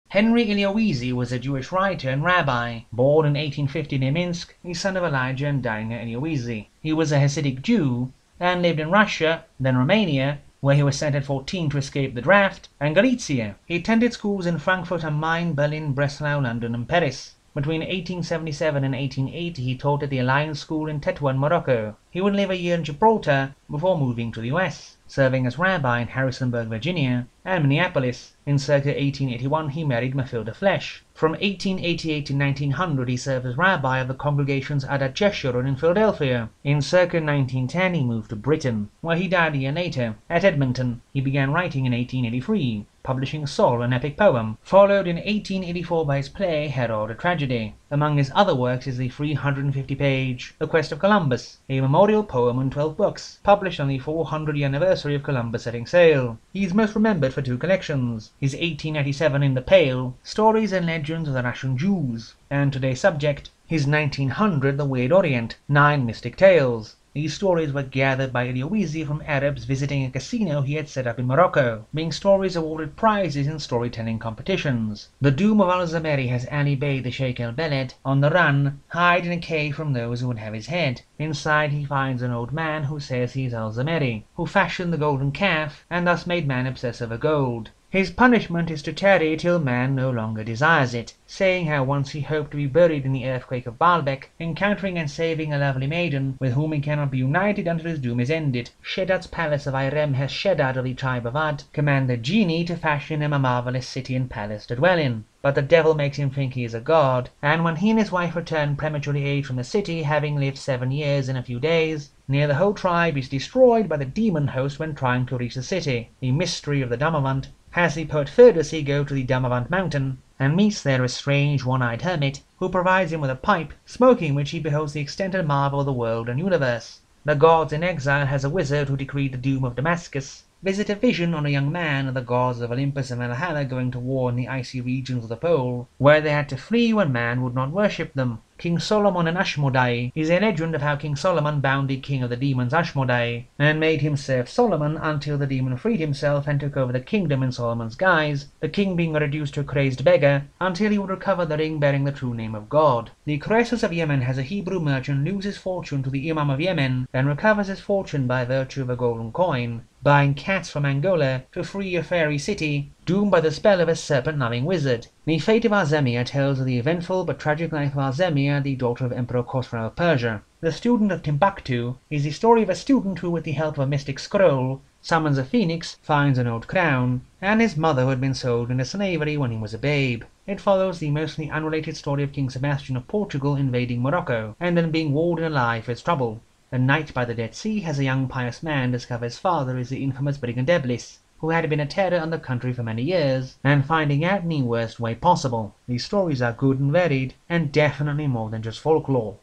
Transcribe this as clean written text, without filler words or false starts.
Henry Iliowizi was a Jewish writer and rabbi, born in 1850 near Minsk, the son of Elijah and Dinah Iliowizi. He was a Hasidic Jew and lived in Russia, then Romania, where he was sent at 14 to escape the draft, and Galicia. He attended schools in Frankfurt am Main, Berlin, Breslau, London, and Paris. Between 1877 and 1880 he taught at the Alliance School in Tetuan, Morocco. He would live a year in Gibraltar before moving to the US, serving as rabbi in Harrisonburg, Virginia, and Minneapolis. In circa 1881 he married Mathilda Flesch. From 1888 to 1900 he served as rabbi of the congregation's Adat Jeshurun in Philadelphia. In circa 1910 he moved to Britain, where he died a year later. At Edmonton he began writing in 1883, publishing Saul, an epic poem, followed in 1884 by his play Herod, a Tragedy. Among his other works is the 350-page The Quest of Columbus, a memorial poem in 12 books, published on the 400th anniversary of Columbus setting sail. He is most remembered for two collections, his 1897 In the Pale, Stories and Legends of the Russian Jews, and today's subject, his 1900 The Weird Orient, 9 mystic tales. These stories were gathered by Iliowizi from Arabs visiting a casino he had set up in Morocco, being stories awarded prizes in storytelling competitions. The Doom of Al-Zameri has Ali Bey the Sheikh el-Beled, on the run, hide in a cave from those who would have his head. Inside he finds an old man who says he is Al-Zameri, who fashioned the golden calf and thus made man obsess over gold. His punishment is to tarry till man no longer desires it, saying how once he hoped to be buried in the earthquake of Baalbek, encountering and saving a lovely maiden, with whom he cannot be united until his doom is ended. Shedad's palace of Irem has Shedad of the tribe of Ad command the genie to fashion him a marvelous city and palace to dwell in. But the devil makes him think he is a god, and when he and his wife return prematurely aged from the city, having lived 7 years and a few days, near the whole tribe is destroyed by the demon host when trying to reach the city. The mystery of the Damavand has the poet Ferdowsi go to the Damavand mountain, and meets there a strange one-eyed hermit, who provides him with a pipe, smoking which he beholds the extent and marvel of the world and universe. The gods in exile has a wizard who decreed the doom of Damascus, visit a vision on a young man of the gods of Olympus and Valhalla going to war in the icy regions of the pole, where they had to flee when man would not worship them. King Solomon and Ashomdai is a legend of how King Solomon bound the king of the demons Ashomdai, and made him serve Solomon until the demon freed himself and took over the kingdom in Solomon's guise, the king being reduced to a crazed beggar until he would recover the ring bearing the true name of God. The Croesus of Yemen has a Hebrew merchant lose his fortune to the Imam of Yemen, then recovers his fortune by virtue of a golden coin, buying cats from Angola to free a fairy city, doomed by the spell of a serpent-loving wizard. The fate of Arzemia tells of the eventful but tragic life of Arzemia, the daughter of Emperor Khosrau of Persia. The Student of Timbuktu is the story of a student who, with the help of a mystic scroll, summons a phoenix, finds an old crown, and his mother who had been sold into slavery when he was a babe. It follows the mostly unrelated story of King Sebastian of Portugal invading Morocco, and then being walled in alive for his trouble. The Night by the Dead Sea has a young pious man discover his father is the infamous brigand Eblis, who had been a terror on the country for many years, and finding out in the worst way possible. These stories are good and varied, and definitely more than just folklore.